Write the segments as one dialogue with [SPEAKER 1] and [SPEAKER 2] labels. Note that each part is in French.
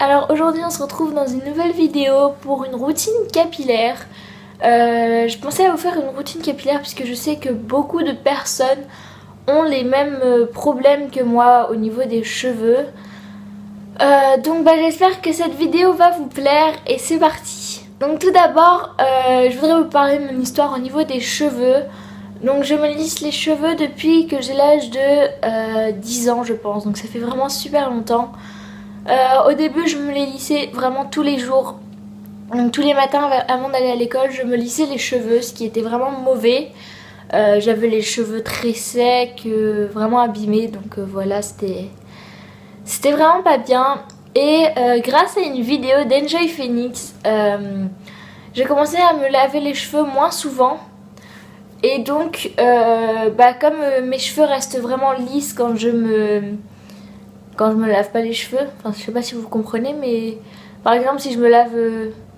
[SPEAKER 1] alors aujourd'hui on se retrouve dans une nouvelle vidéo pour une routine capillaire. Je pensais à vous faire une routine capillaire puisque je sais que beaucoup de personnes ont les mêmes problèmes que moi au niveau des cheveux. Donc j'espère que cette vidéo va vous plaire et c'est parti. Donc tout d'abord je voudrais vous parler de mon histoire au niveau des cheveux. Donc je me lisse les cheveux depuis que j'ai l'âge de 10 ans je pense, donc ça fait vraiment super longtemps. Au début je me les lissais vraiment tous les jours. Donc tous les matins avant d'aller à l'école je me lissais les cheveux, ce qui était vraiment mauvais. J'avais les cheveux très secs, vraiment abîmés, donc voilà, c'était vraiment pas bien. Et grâce à une vidéo d'Enjoy Phoenix, j'ai commencé à me laver les cheveux moins souvent. Et donc comme mes cheveux restent vraiment lisses quand je me lave pas les cheveux, enfin je sais pas si vous comprenez, mais par exemple si je me lave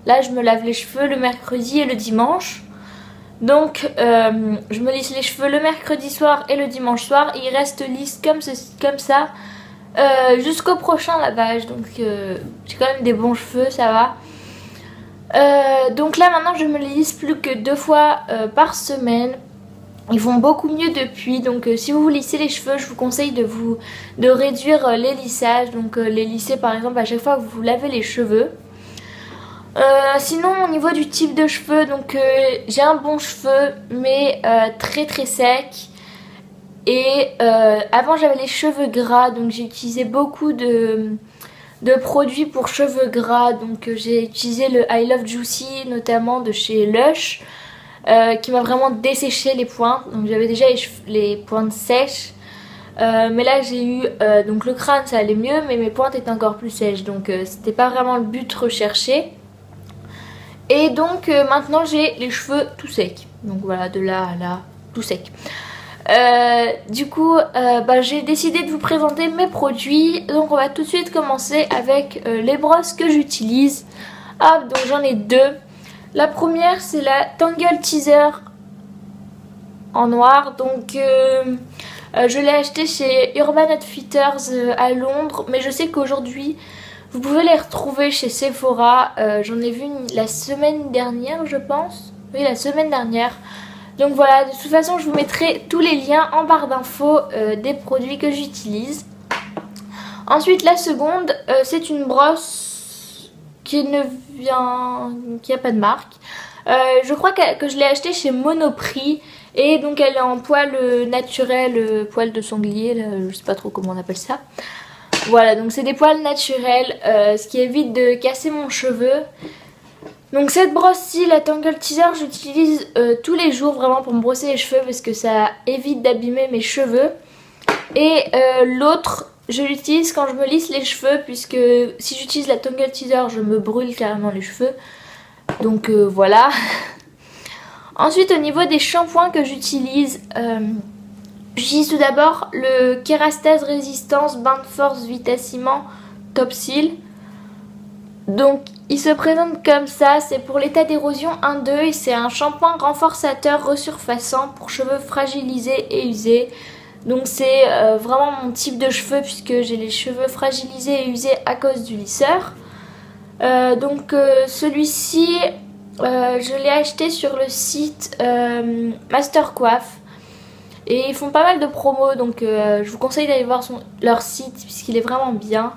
[SPEAKER 1] là je me lave les cheveux le mercredi et le dimanche. Donc je me lisse les cheveux le mercredi soir et le dimanche soir et ils restent lisses comme ça jusqu'au prochain lavage. Donc j'ai quand même des bons cheveux, ça va. Donc là maintenant je me les lisse plus que 2 fois par semaine. Ils vont beaucoup mieux depuis, donc si vous vous lissez les cheveux je vous conseille de réduire les lissages. Donc les lisser par exemple à chaque fois que vous vous lavez les cheveux. Sinon au niveau du type de cheveux, donc j'ai un bon cheveu mais très sec. Et avant j'avais les cheveux gras, donc j'ai utilisé beaucoup de produits pour cheveux gras. Donc j'ai utilisé le I Love Juicy notamment de chez Lush, qui m'a vraiment desséché les pointes. Donc j'avais déjà les pointes sèches, mais là j'ai eu donc le crâne ça allait mieux mais mes pointes étaient encore plus sèches, donc c'était pas vraiment le but recherché. Et donc maintenant j'ai les cheveux tout secs, donc voilà, de là à là tout sec. Du coup j'ai décidé de vous présenter mes produits. Donc on va tout de suite commencer avec les brosses que j'utilise. Hop, donc j'en ai deux. La première c'est la Tangle Teezer en noir. Donc je l'ai acheté chez Urban Outfitters à Londres, mais je sais qu'aujourd'hui vous pouvez les retrouver chez Sephora. J'en ai vu la semaine dernière je pense. Oui, la semaine dernière. Donc voilà, de toute façon je vous mettrai tous les liens en barre d'infos des produits que j'utilise. Ensuite la seconde c'est une brosse qui n'a pas de marque. Je crois que je l'ai achetée chez Monoprix. Et donc elle est en poil naturel, poil de sanglier, là, je sais pas trop comment on appelle ça. Voilà, donc c'est des poils naturels, ce qui évite de casser mon cheveu. Donc cette brosse-ci, la Tangle Teezer, j'utilise tous les jours vraiment pour me brosser les cheveux parce que ça évite d'abîmer mes cheveux. Et l'autre, je l'utilise quand je me lisse les cheveux, puisque si j'utilise la Tangle Teezer, je me brûle carrément les cheveux. Donc voilà. Ensuite au niveau des shampoings que j'utilise, j'utilise tout d'abord le Kerastase Résistance Bain de Force Vitaciment Top Seal. Donc il se présente comme ça, c'est pour l'état d'érosion 1-2 et c'est un shampoing renforçateur resurfaçant pour cheveux fragilisés et usés. Donc c'est vraiment mon type de cheveux puisque j'ai les cheveux fragilisés et usés à cause du lisseur. Celui-ci je l'ai acheté sur le site Master Coiffe. Et ils font pas mal de promos, donc je vous conseille d'aller voir leur site puisqu'il est vraiment bien.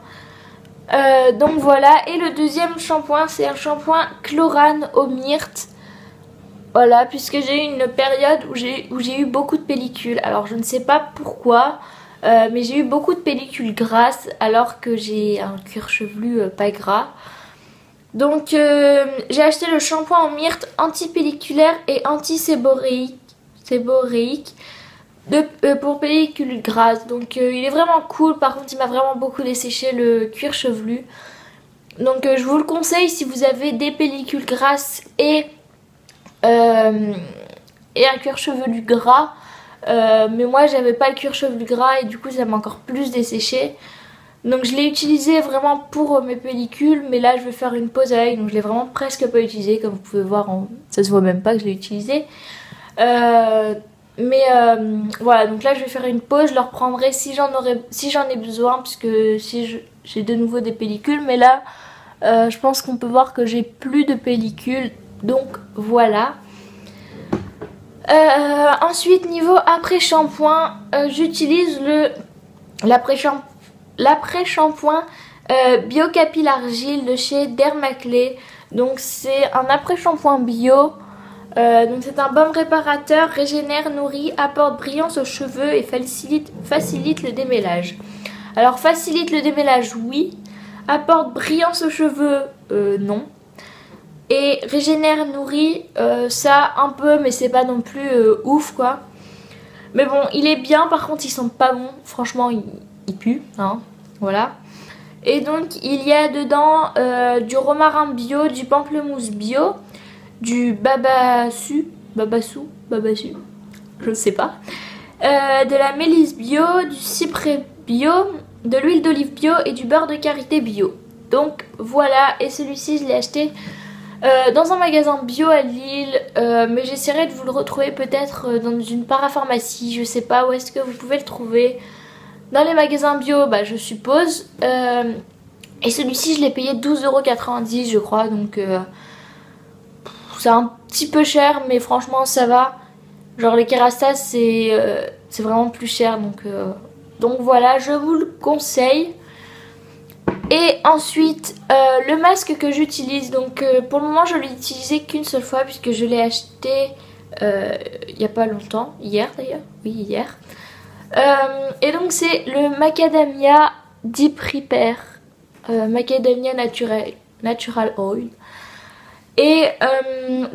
[SPEAKER 1] Donc voilà, et le deuxième shampoing c'est un shampoing Chlorane au myrte. Voilà, puisque j'ai eu une période où j'ai eu beaucoup de pellicules. Alors je ne sais pas pourquoi, mais j'ai eu beaucoup de pellicules grasses alors que j'ai un cuir chevelu pas gras. Donc j'ai acheté le shampoing au myrte anti-pelliculaire et anti-séboréique pour pellicule grasse. Donc il est vraiment cool, par contre il m'a vraiment beaucoup desséché le cuir chevelu. Donc je vous le conseille si vous avez des pellicules grasses et un cuir chevelu gras. Mais moi j'avais pas le cuir chevelu gras et du coup ça m'a encore plus desséché. Donc je l'ai utilisé vraiment pour mes pellicules, mais là je vais faire une pause avec, donc je l'ai vraiment presque pas utilisé. Comme vous pouvez voir, ça se voit même pas que je l'ai utilisé. Mais voilà, donc là je vais faire une pause, je le reprendrai si j'en ai besoin, puisque si j'ai de nouveau des pellicules. Mais là je pense qu'on peut voir que j'ai plus de pellicules, donc voilà. Ensuite, niveau après-shampoing, j'utilise l'après-shampoing Bio-Capil Argile de chez Dermaclay. Donc c'est un après-shampoing bio. Donc c'est un baume réparateur, régénère, nourrit, apporte brillance aux cheveux et facilite le démêlage. Alors facilite le démêlage, oui. Apporte brillance aux cheveux, non. Et régénère, nourrit, ça un peu, mais c'est pas non plus ouf quoi. Mais bon, il est bien, par contre ils sont pas bons. Franchement, il pue, hein, voilà. Et donc il y a dedans du romarin bio, du pamplemousse bio, du babasu, je sais pas, de la mélisse bio, du cyprès bio, de l'huile d'olive bio et du beurre de karité bio. Donc voilà, et celui-ci je l'ai acheté dans un magasin bio à Lille, mais j'essaierai de vous le retrouver peut-être dans une parapharmacie, je sais pas où est-ce que vous pouvez le trouver. Dans les magasins bio, bah, je suppose. Et celui-ci, je l'ai payé 12,90 € je crois, donc c'est un petit peu cher, mais franchement ça va. Genre les Kerastase c'est vraiment plus cher, donc voilà, je vous le conseille. Et ensuite le masque que j'utilise, donc pour le moment je l'ai utilisé qu'une seule fois puisque je l'ai acheté il n'y a pas longtemps, hier d'ailleurs, oui hier. Et donc c'est le Macadamia Deep Repair, Macadamia Natural Oil. Et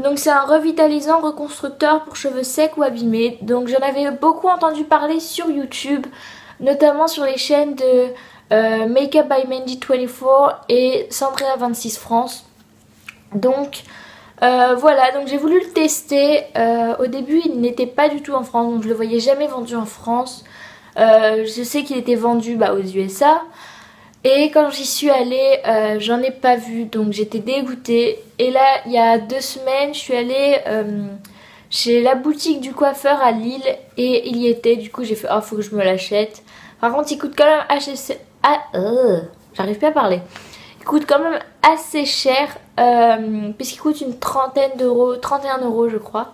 [SPEAKER 1] donc c'est un revitalisant reconstructeur pour cheveux secs ou abîmés. Donc j'en avais beaucoup entendu parler sur YouTube, notamment sur les chaînes de Makeup by Mandy 24 et Sandrea 26 France. Donc voilà, donc j'ai voulu le tester. Au début il n'était pas du tout en France, donc je le voyais jamais vendu en France. Je sais qu'il était vendu aux USA. Et quand j'y suis allée, j'en ai pas vu, donc j'étais dégoûtée. Et là, il y a 2 semaines, je suis allée chez la boutique du coiffeur à Lille et il y était. Du coup, j'ai fait, oh, faut que je me l'achète. Par contre, il coûte quand même j'arrive plus à parler. Il coûte quand même assez cher, puisqu'il coûte une trentaine d'euros, 31 € je crois.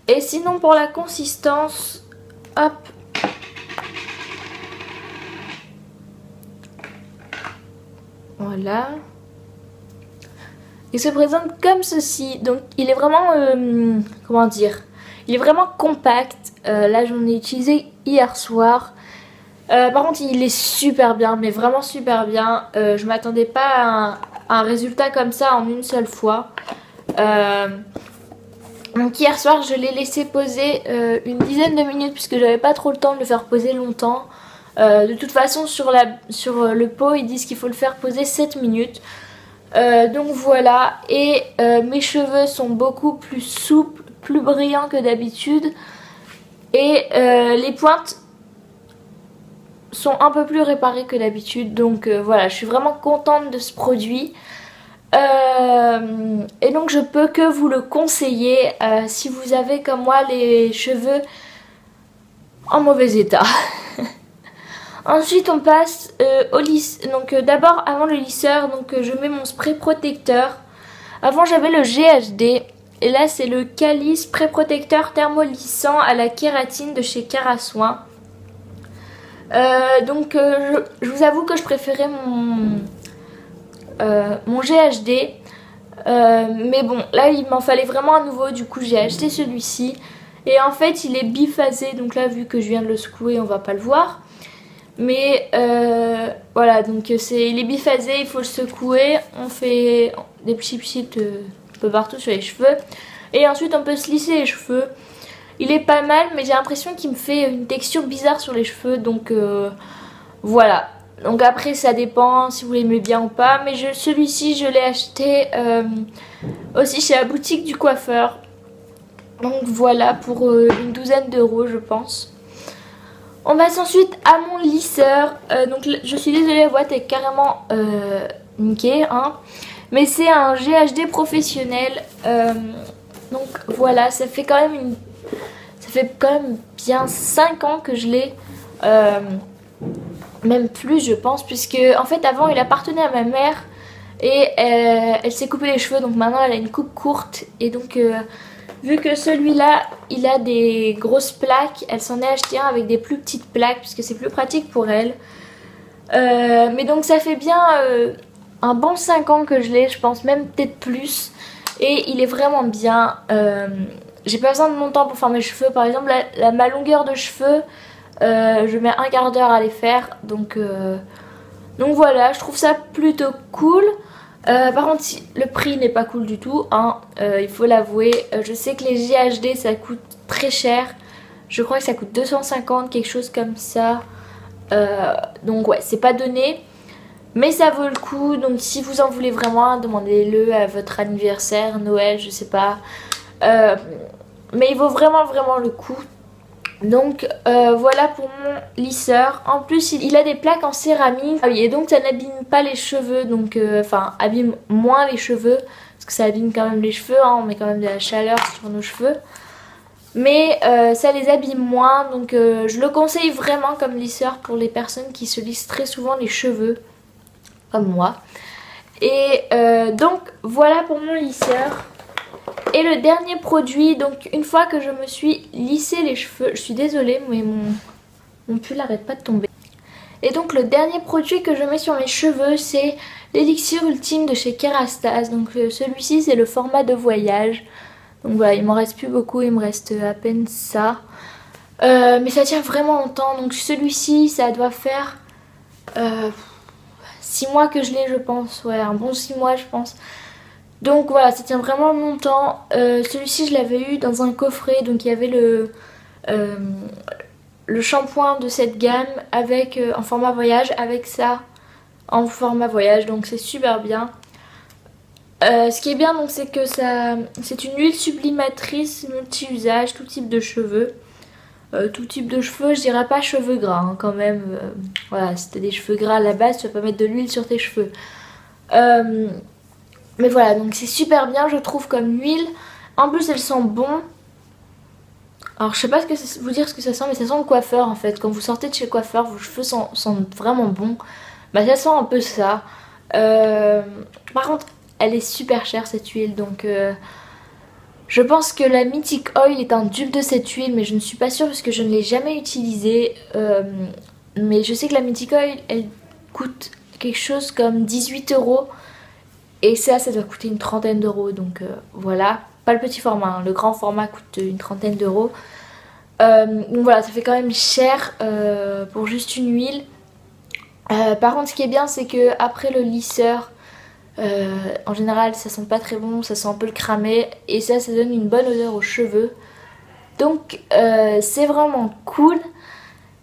[SPEAKER 1] Et sinon, pour la consistance, hop. Voilà. Il se présente comme ceci. Donc il est vraiment, comment dire, il est vraiment compact. Là j'en ai utilisé hier soir. Par contre il est super bien, mais vraiment super bien. Je m'attendais pas à un résultat comme ça en une seule fois. Donc hier soir je l'ai laissé poser une dizaine de minutes puisque j'avais pas trop le temps de le faire poser longtemps. De toute façon sur le pot ils disent qu'il faut le faire poser 7 minutes. Donc voilà, et mes cheveux sont beaucoup plus souples, plus brillants que d'habitude. Et les pointes sont un peu plus réparées que d'habitude. Donc voilà, je suis vraiment contente de ce produit. Et donc je peux que vous le conseiller si vous avez comme moi les cheveux en mauvais état. Ensuite on passe au lisseur. Donc d'abord avant le lisseur, je mets mon spray protecteur. Avant j'avais le GHD et là c'est le Cali spray protecteur thermolissant à la kératine de chez Kerasoin. Je vous avoue que je préférais mon GHD. Mais bon là il m'en fallait vraiment un nouveau, du coup j'ai acheté celui-ci. Et en fait il est biphasé, donc là vu que je viens de le secouer on va pas le voir. Mais voilà, donc il est biphasé, il faut le secouer, on fait des petits un peu partout sur les cheveux. Et ensuite on peut se lisser les cheveux. Il est pas mal, mais j'ai l'impression qu'il me fait une texture bizarre sur les cheveux, donc voilà. Donc après ça dépend si vous l'aimez bien ou pas, mais celui-ci je l'ai acheté aussi chez la boutique du coiffeur. Donc voilà, pour une douzaine d'euros je pense. On passe ensuite à mon lisseur. Donc je suis désolée, la boîte est carrément niquée, hein. Mais c'est un GHD professionnel. Donc voilà, ça fait quand même fait quand même bien 5 ans que je l'ai. Même plus je pense, puisque en fait avant il appartenait à ma mère et elle s'est coupé les cheveux, donc maintenant elle a une coupe courte. Et donc vu que celui-là il a des grosses plaques, elle s'en est acheté un avec des plus petites plaques puisque c'est plus pratique pour elle. Mais donc ça fait bien un bon 5 ans que je l'ai, je pense même peut-être plus. Et il est vraiment bien. J'ai pas besoin de mon temps pour faire mes cheveux. Par exemple ma longueur de cheveux, je mets un quart d'heure à les faire. Donc voilà, je trouve ça plutôt cool. Par contre le prix n'est pas cool du tout hein, il faut l'avouer. Je sais que les JHD ça coûte très cher. Je crois que ça coûte 250, quelque chose comme ça. Donc ouais, c'est pas donné. Mais ça vaut le coup, donc si vous en voulez vraiment, demandez-le à votre anniversaire, Noël, je sais pas. Mais il vaut vraiment le coup. Donc voilà pour mon lisseur. En plus il a des plaques en céramique. Ah oui, et donc ça n'abîme pas les cheveux. Donc enfin abîme moins les cheveux. Parce que ça abîme quand même les cheveux hein, on met quand même de la chaleur sur nos cheveux. Mais ça les abîme moins. Donc je le conseille vraiment comme lisseur pour les personnes qui se lissent très souvent les cheveux. Comme moi. Et donc voilà pour mon lisseur. Et le dernier produit, donc une fois que je me suis lissé les cheveux, je suis désolée mais mon pull n'arrête pas de tomber. Et donc le dernier produit que je mets sur mes cheveux, c'est l'élixir ultime de chez Kerastase. Donc celui-ci c'est le format de voyage. Donc voilà, il m'en reste plus beaucoup, il me reste à peine ça. Mais ça tient vraiment longtemps. Donc celui-ci ça doit faire 6 mois que je l'ai je pense. Ouais, un bon 6 mois je pense. Donc voilà, ça tient vraiment longtemps. Celui-ci je l'avais eu dans un coffret. Donc il y avait le shampoing de cette gamme avec en format voyage, avec ça en format voyage. Donc c'est super bien. Ce qui est bien donc c'est que c'est une huile sublimatrice multi-usage, tout type de cheveux. Tout type de cheveux, je dirais pas cheveux gras hein, quand même. Voilà, si t'as des cheveux gras à la base, tu vas pas mettre de l'huile sur tes cheveux. Mais voilà, donc c'est super bien je trouve comme huile. En plus elle sent bon. Alors je sais pas vous dire ce que ça sent, mais ça sent le coiffeur en fait. Quand vous sortez de chez le coiffeur, vos cheveux sentent vraiment bon. Bah ça sent un peu ça. Par contre elle est super chère cette huile, donc je pense que la Mythic Oil est un dupe de cette huile, mais je ne suis pas sûre parce que je ne l'ai jamais utilisée. Mais je sais que la Mythic Oil elle coûte quelque chose comme 18 €. Et ça doit coûter une trentaine d'euros, donc voilà. Pas le petit format, hein. Le grand format coûte une trentaine d'euros. Donc voilà, ça fait quand même cher pour juste une huile. Par contre, ce qui est bien, c'est que après le lisseur, en général, ça sent pas très bon, ça sent un peu le cramé. Et ça donne une bonne odeur aux cheveux. Donc c'est vraiment cool.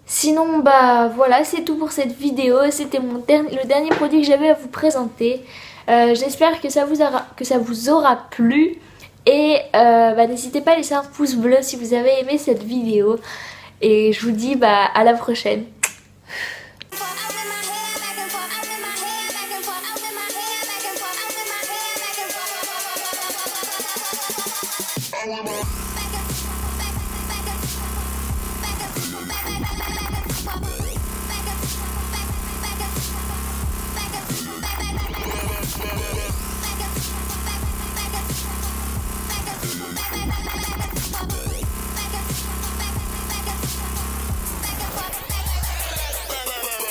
[SPEAKER 1] Sinon, bah voilà, c'est tout pour cette vidéo. C'était le dernier produit que j'avais à vous présenter. J'espère que ça vous aura plu. Et bah, n'hésitez pas à laisser un pouce bleu si vous avez aimé cette vidéo. Et je vous dis bah, à la prochaine.